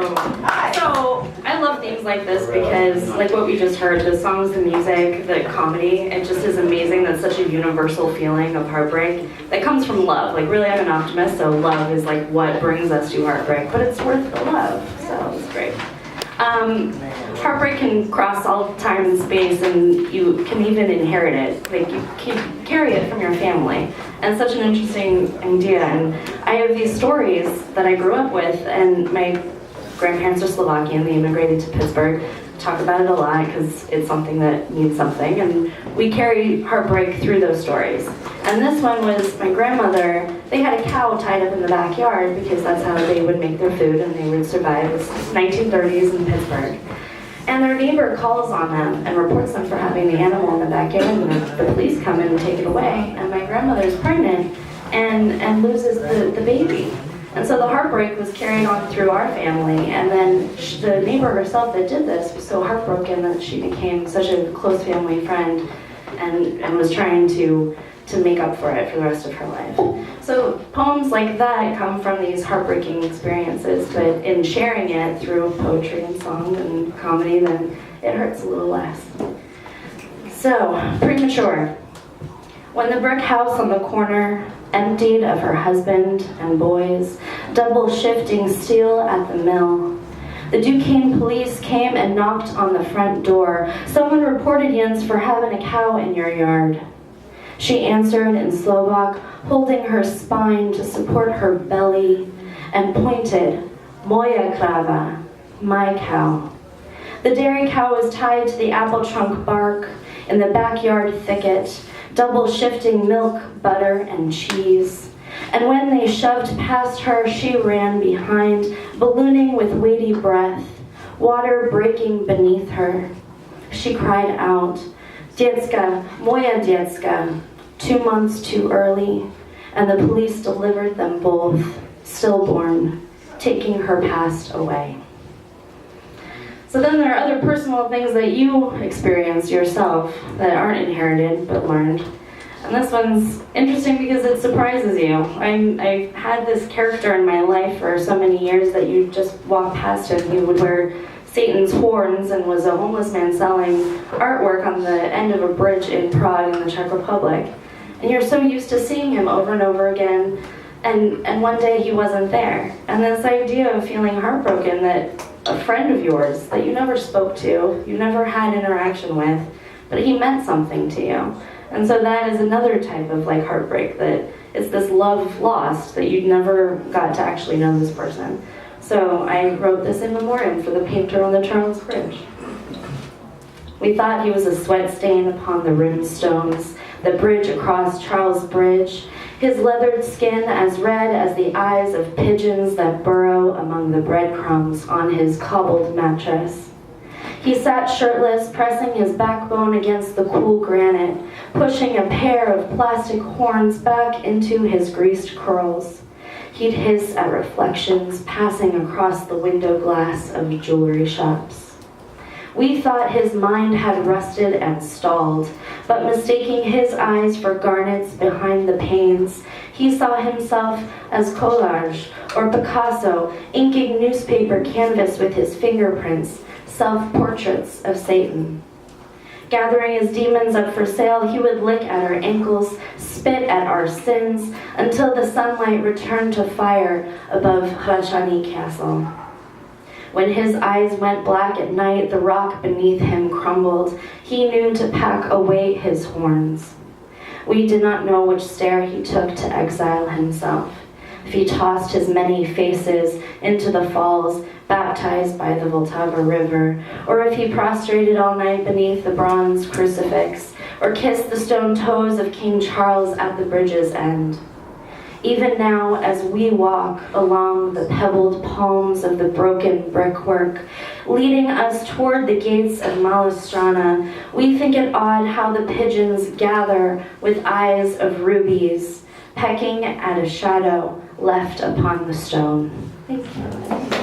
So I love themes like this because, like what we just heard, the songs, the music, the comedy, it just is amazing. That's such a universal feeling of heartbreak that comes from love. Like, really, I'm an optimist, so love is like what brings us to heartbreak, but it's worth the love, so it's great. Heartbreak can cross all time and space, and you can even inherit it. Like, you can carry it from your family. And it's such an interesting idea. And I have these stories that I grew up with, and my grandparents are Slovakian. They immigrated to Pittsburgh. Talk about it a lot because it's something that means something. And we carry heartbreak through those stories. And this one was my grandmother. They had a cow tied up in the backyard because that's how they would make their food and they would survive. It was 1930s in Pittsburgh. And their neighbor calls on them and reports them for having the animal in the backyard, and the police come in and take it away. And my grandmother's pregnant and loses the baby. And so the heartbreak was carried on through our family, and then the neighbor herself that did this was so heartbroken that she became such a close family friend and was trying to make up for it for the rest of her life. So poems like that come from these heartbreaking experiences, but in sharing it through poetry and song and comedy, then it hurts a little less. So, premature. When the brick house on the corner emptied of her husband and boys, double shifting steel at the mill, the Duquesne police came and knocked on the front door. Someone reported Jens for having a cow in your yard. She answered in Slovak, holding her spine to support her belly, and pointed, Moja krava, my cow. The dairy cow was tied to the apple trunk bark in the backyard thicket, double shifting milk, butter, and cheese. And when they shoved past her, she ran behind, ballooning with weighty breath, water breaking beneath her. She cried out, Dziecka, moja dziecka, 2 months too early, and the police delivered them both, stillborn, taking her past away. So then there are other personal things that you experience yourself that aren't inherited but learned. And this one's interesting because it surprises you. I've had this character in my life for so many years that you just walk past him. He would wear Satan's horns and was a homeless man selling artwork on the end of a bridge in Prague in the Czech Republic. And you're so used to seeing him over and over again, and one day he wasn't there. And this idea of feeling heartbroken that a friend of yours that you never spoke to, you never had interaction with, but he meant something to you. And so that is another type of like heartbreak, that it's this love lost, that you never got to actually know this person. So I wrote this in memoriam for the painter on the Charles Bridge. We thought he was a sweat stain upon the rimmed stones, the bridge across Charles Bridge, his leathered skin as red as the eyes of pigeons that burrow among the breadcrumbs on his cobbled mattress. He sat shirtless, pressing his backbone against the cool granite, pushing a pair of plastic horns back into his greased curls. He'd hiss at reflections passing across the window glass of jewelry shops. We thought his mind had rusted and stalled, but mistaking his eyes for garnets behind the panes, he saw himself as Collage or Picasso inking newspaper canvas with his fingerprints, self-portraits of Satan. Gathering his demons up for sale, he would lick at our ankles, spit at our sins, until the sunlight returned to fire above Hrachani Castle. When his eyes went black at night, the rock beneath him crumbled. He knew to pack away his horns. We did not know which stair he took to exile himself. If he tossed his many faces into the falls, baptized by the Vltava River, or if he prostrated all night beneath the bronze crucifix, or kissed the stone toes of King Charles at the bridge's end. Even now, as we walk along the pebbled palms of the broken brickwork, leading us toward the gates of Mallestrana, we think it odd how the pigeons gather with eyes of rubies, pecking at a shadow left upon the stone. Thank you.